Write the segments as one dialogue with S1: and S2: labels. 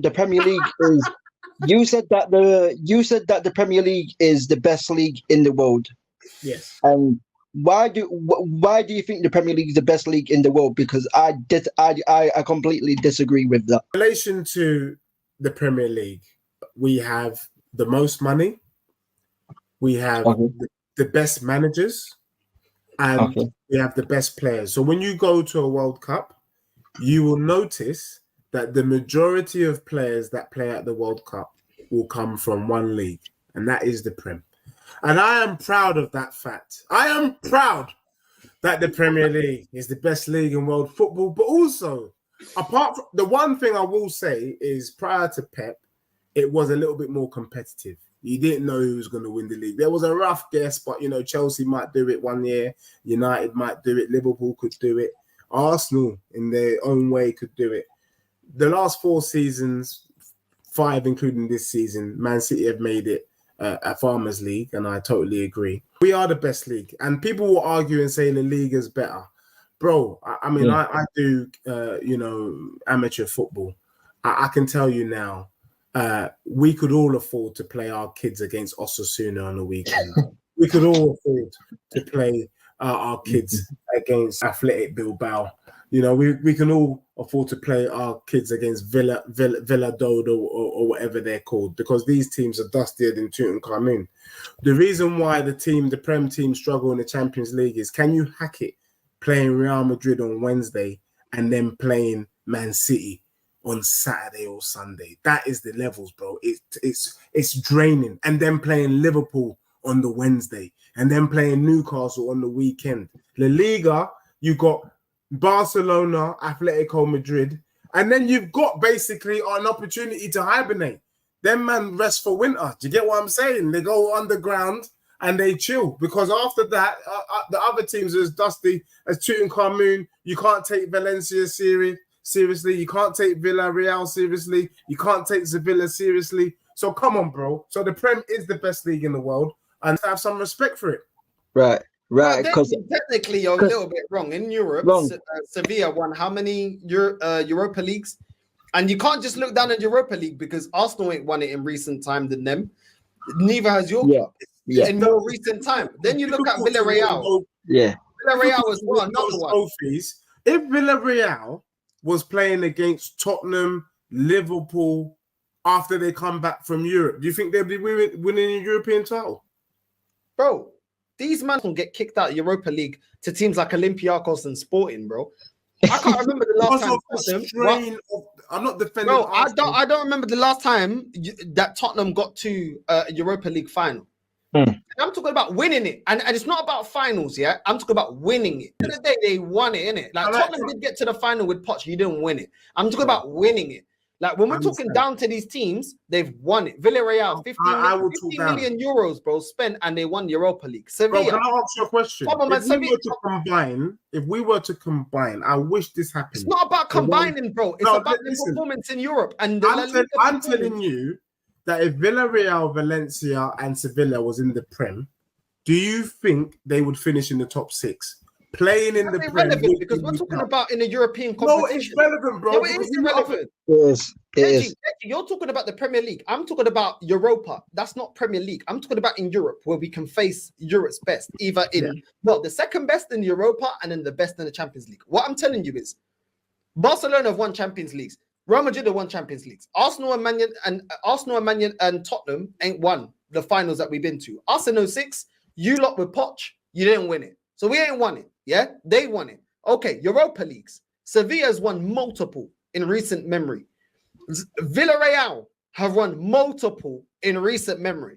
S1: The Premier League is. You said that the Premier League is the best league in the world.
S2: Yes.
S1: And why do you think the Premier League is the best league in the world? Because I completely disagree with that.
S2: In relation to the Premier League, we have the most money, we have the best managers, and we have the best players. So when you go to a World Cup, you will notice that the majority of players that play at the World Cup will come from one league, and that is the Prem. And I am proud of that fact. I am proud that the Premier League is the best league in world football. But also, apart from the one thing I will say is prior to Pep, it was a little bit more competitive. You didn't know who was going to win the league. There was a rough guess, but, Chelsea might do it one year. United might do it. Liverpool could do it. Arsenal, in their own way, could do it. The last 4 seasons, 5 including this season, Man City have made it a Farmers League, and I totally agree. We are the best league, and people will argue and say the league is better. Bro, I do, amateur football. I can tell you now, we could all afford to play our kids against Osasuna on the weekend. We could all afford to play our kids against Athletic Bilbao. We can all afford to play our kids against Villa Dodo or whatever they're called, because these teams are dustier than Tutankhamun. The reason why the Prem team struggle in the Champions League is, can you hack it playing Real Madrid on Wednesday and then playing Man City on Saturday or Sunday? That is the levels, bro. It's draining. And then playing Liverpool on the Wednesday and then playing Newcastle on the weekend. La Liga, you got Barcelona, Atletico Madrid, and then you've got basically an opportunity to hibernate. Them man rest for winter. Do you get what I'm saying? They go underground and they chill, because after that, the other teams are as dusty as Tutankhamun. You can't take Valencia seriously. You can't take Villarreal seriously. You can't take Sevilla seriously. So come on, bro. So the Prem is the best league in the world, and have some respect for it.
S1: Right. Because
S3: technically, you're a little bit wrong. In Europe, Sevilla won how many Europa Leagues? And you can't just look down at Europa League because Arsenal ain't won it in recent time than them. Neither has your club in more recent time. Then you look at Villarreal.
S1: Yeah.
S3: Villarreal was one, another one.
S2: Trophies. If Villarreal was playing against Tottenham, Liverpool, after they come back from Europe, do you think they'd be winning a European title?
S3: Bro, these men can get kicked out of Europa League to teams like Olympiacos and Sporting, bro. I can't remember the last time.
S2: I'm not defending.
S3: Bro, I don't remember the last time that Tottenham got to a Europa League final. I'm talking about winning it, and it's not about finals. Yeah, I'm talking about winning it. At the end of the day, they won it, innit? Like Tottenham did get to the final with Poch, you didn't win it. I'm talking about winning it. Like when we're talking down to these teams, they've won it. Villarreal, 15 million euros, bro, spent, and they won Europa League. Sevilla.
S2: Bro, can I ask you a question? If we were to combine, I wish this happened.
S3: It's not about combining, bro. It's about the performance in Europe. And
S2: I'm telling you that if Villarreal, Valencia, and Sevilla was in the Prem, do you think they would finish in the top 6? Playing in the Prem,
S3: because we're talking about in a European competition.
S2: No, it's relevant, bro.
S3: No, it is irrelevant.
S1: Deji,
S3: you're talking about the Premier League. I'm talking about Europa. That's not Premier League. I'm talking about in Europe, where we can face Europe's best, either in the second best in Europa and then the best in the Champions League. What I'm telling you is, Barcelona have won Champions Leagues. Real Madrid have won Champions Leagues. Arsenal and Man and Tottenham ain't won the finals that we've been to. Us in 06, you lot with Poch, you didn't win it. So we ain't won it. Yeah, they won it. Okay, Europa Leagues. Sevilla's won multiple in recent memory. Villarreal have won multiple in recent memory.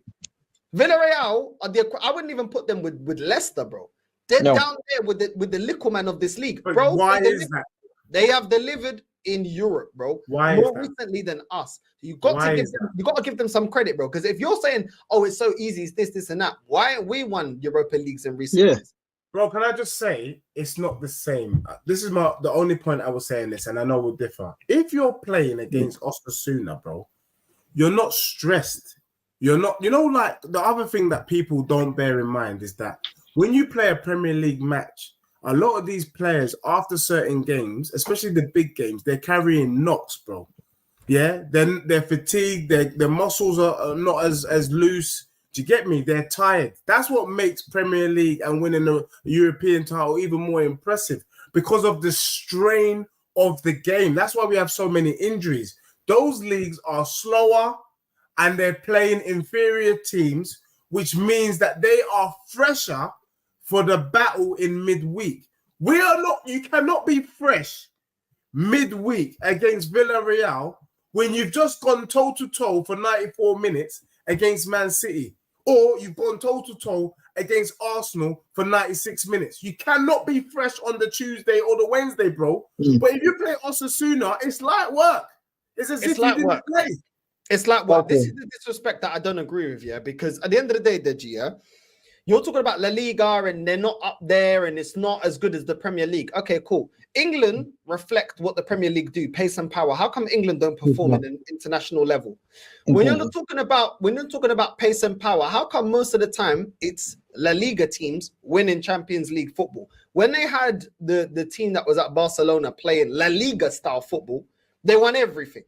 S3: Villarreal, I wouldn't even put them with Leicester, bro. They're down there with the little man of this league,
S2: but
S3: bro.
S2: Why is that?
S3: They have delivered in Europe, bro.
S2: Why
S3: more recently than us. You got to give them some credit, bro. Because if you're saying, "Oh, it's so easy, it's this, and that," why haven't we won Europa Leagues in recent years?
S2: Bro, can I just say it's not the same? This is the only point I was saying this, and I know we'll differ. If you're playing against Osasuna, bro, you're not stressed. You're not, like the other thing that people don't bear in mind is that when you play a Premier League match, a lot of these players after certain games, especially the big games, they're carrying knocks, bro. Yeah, then they're fatigued. Their muscles are not as loose. Do you get me? They're tired. That's what makes Premier League and winning a European title even more impressive because of the strain of the game. That's why we have so many injuries. Those leagues are slower and they're playing inferior teams, which means that they are fresher for the battle in midweek. We are not. You cannot be fresh midweek against Villarreal when you've just gone toe-to-toe for 94 minutes against Man City, or you've gone toe-to-toe against Arsenal for 96 minutes. You cannot be fresh on the Tuesday or the Wednesday, bro. But if you play Osasuna, it's light work. It's as if you didn't play.
S3: It's like what? This is the disrespect that I don't agree with, yeah? Because at the end of the day, Deji, yeah, you're talking about La Liga and they're not up there and it's not as good as the Premier League. Okay, cool. England reflect what the Premier League do, pace and power. How come England don't perform at an international level? When you're talking about pace and power, how come most of the time it's La Liga teams winning Champions League football? When they had the team that was at Barcelona playing La Liga style football, they won everything.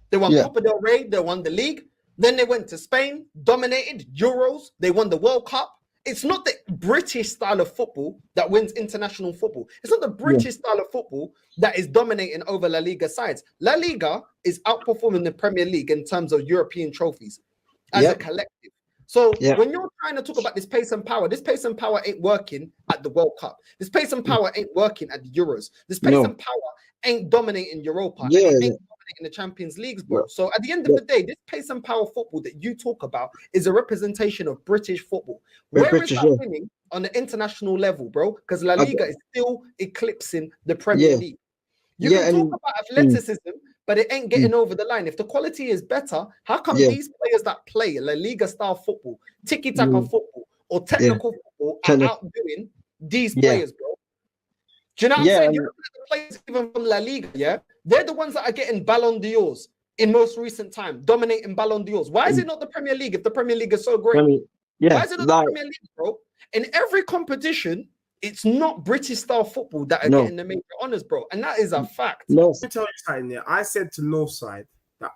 S3: They won Copa del Rey, they won the league. Then they went to Spain, dominated Euros, they won the World Cup. It's not the British style of football that wins international football. It's not the British style of football that is dominating over La Liga sides. La Liga is outperforming the Premier League in terms of European trophies as a collective. So when you're trying to talk about this pace and power ain't working at the World Cup. This pace and power ain't working at the Euros. This pace and power ain't dominating Europa. And it ain't dominating the Champions Leagues, bro. So at the end of the day, this pace and power football that you talk about is a representation of British football. Where is that winning on the international level, bro? Because La Liga is still eclipsing the Premier League. You can talk about athleticism, but it ain't getting over the line. If the quality is better, how come these players that play La Liga style football, tiki-taka football, or technical football are outdoing these players, bro? Do you know what I'm saying? You look at the players even from La Liga, they're the ones that are getting Ballon d'Ors in most recent time, dominating Ballon d'Ors. Why is it not the Premier League if the Premier League is so great? Why is it not the Premier League, bro? In every competition, it's not British style football that are getting the major honors, bro. And that is a fact.
S2: Let me tell you something there. I said to Northside that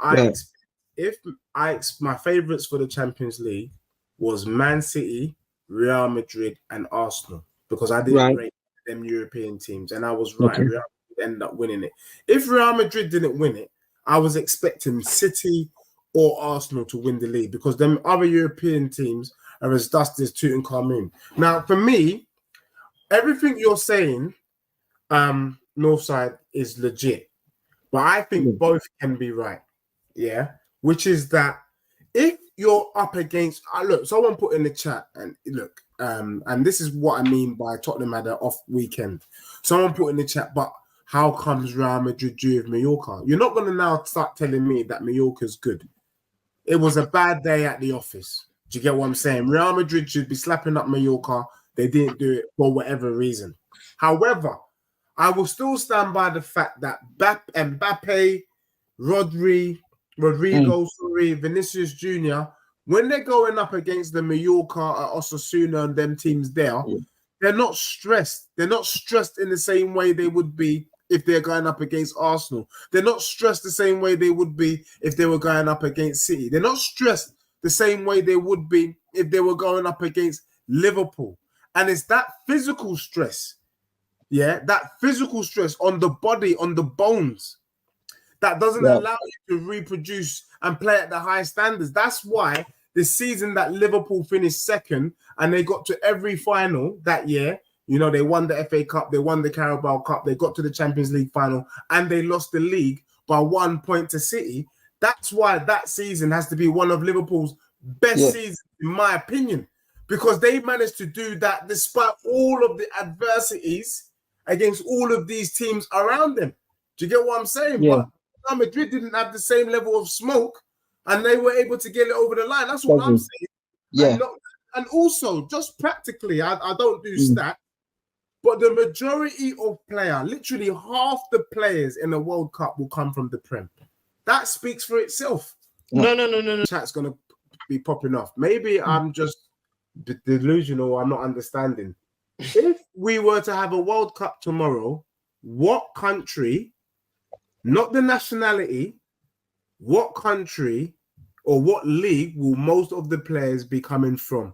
S2: my favorites for the Champions League was Man City, Real Madrid, and Arsenal because I didn't rate them European teams, and I was right. Real Madrid ended up winning it. If Real Madrid didn't win it, I was expecting City or Arsenal to win the league because them other European teams are as dusty as Tutankhamun. Now, for me, everything you're saying, Northside, is legit, but I think both can be right. Yeah, which is that if you're up against, look, someone put in the chat, and look, and this is what I mean by Tottenham had an off weekend. Someone put in the chat, but how comes Real Madrid drew with Mallorca? You're not going to now start telling me that Mallorca's good. It was a bad day at the office. Do you get what I'm saying? Real Madrid should be slapping up Mallorca. They didn't do it for whatever reason. However, I will still stand by the fact that Mbappe, Rodrigo, Vinicius Jr., when they're going up against the Mallorca, Osasuna, and them teams there, they're not stressed. They're not stressed in the same way they would be if they're going up against Arsenal. They're not stressed the same way they would be if they were going up against City. They're not stressed the same way they would be if they were going up against Liverpool. And it's that physical stress, that physical stress on the body, on the bones, that doesn't allow you to reproduce and play at the high standards. That's why the season that Liverpool finished second and they got to every final that year, you know, they won the FA Cup, they won the Carabao Cup, they got to the Champions League final, and they lost the league by 1 point to City. That's why that season has to be one of Liverpool's best seasons, in my opinion, because they managed to do that despite all of the adversities against all of these teams around them. Do you get what I'm saying? But Real Madrid didn't have the same level of smoke, and they were able to get it over the line. That's what I'm saying. And also, just practically, I don't do stats, but the majority of literally half the players in the World Cup will come from the Prem. That speaks for itself. No. Chat's going to be popping off. Maybe I'm just delusional. I'm not understanding. If we were to have a World Cup tomorrow, what country, not the nationality, what country or what league will most of the players be coming from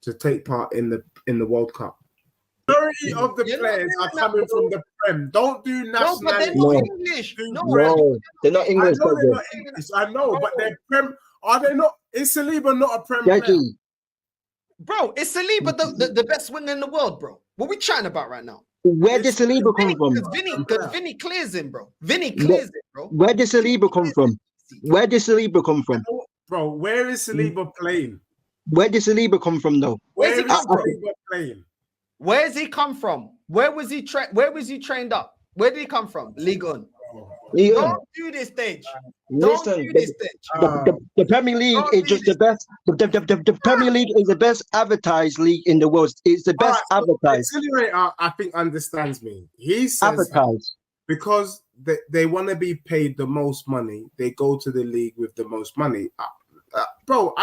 S2: to take part in the World Cup? Majority of the players are coming from the Prem. Don't do nationality.
S3: No, but they're not English.
S1: No, they're not English.
S2: I know they're not English. I know, but they're Prem. Are they not? Is Saliba not a Prem player?
S3: Bro, is Saliba the best winger in the world, bro? What we chatting about right now?
S1: Where does Saliba come from?
S3: Because Vinny clears him, bro. Vinny clears it, bro.
S1: Where does Saliba come from? Where does Saliba come from?
S2: Bro, where is Saliba playing?
S1: Where does Saliba come from, though?
S3: Where's he come from?
S2: Saliba playing?
S3: Where's he come from? Where was he trained up? Where did he come from? Liga. Don't do this stage.
S1: Listen, the Premier League is just the best. The Premier League is the best advertised league in the world. It's the best advertised.
S2: Accelerator, I think, understands me. He says
S1: advertised
S2: because they want to be paid the most money. They go to the league with the most money, bro.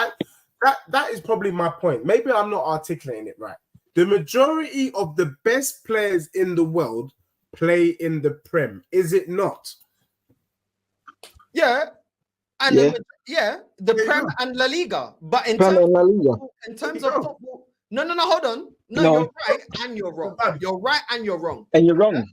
S2: That is probably my point. Maybe I'm not articulating it right. The majority of the best players in the world play in the Prem, is it not?
S3: Yeah, and the Prem and La Liga. But in terms of football, no, hold on. No, you're right and you're wrong. You're right and you're wrong.
S1: And you're wrong.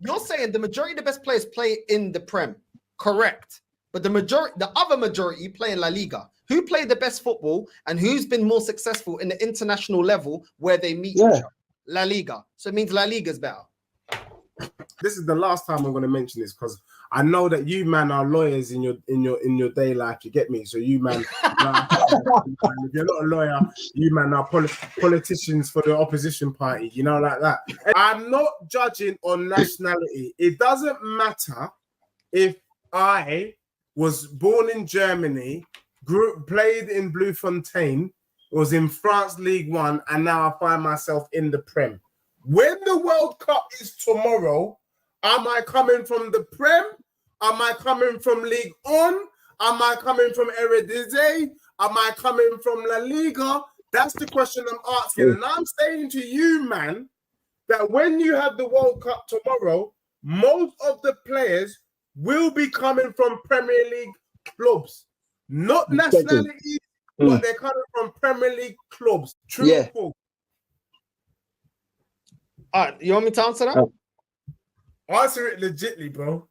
S3: You're saying the majority of the best players play in the Prem, correct? But the other majority play in La Liga. Who played the best football and who's been more successful in the international level where they meet each other? La Liga. So it means La Liga's better.
S2: This is the last time I'm going to mention this because I know that you man are lawyers in your day life. You get me? So you man, if you're not a lawyer, you man are politicians for the opposition party. You know, like that. I'm not judging on nationality. It doesn't matter if I was born in Germany, played in Bloemfontein, was in France League One, and now I find myself in the Prem. When the World Cup is tomorrow, am I coming from the Prem? Am I coming from Ligue 1? Am I coming from Eredivisie? Am I coming from La Liga? That's the question I'm asking. And I'm saying to you, man, that when you have the World Cup tomorrow, most of the players will be coming from Premier League clubs. Not nationality, but they're coming from Premier League clubs. True or false?
S3: All right, you want me to answer that?
S2: Answer it legitly, bro.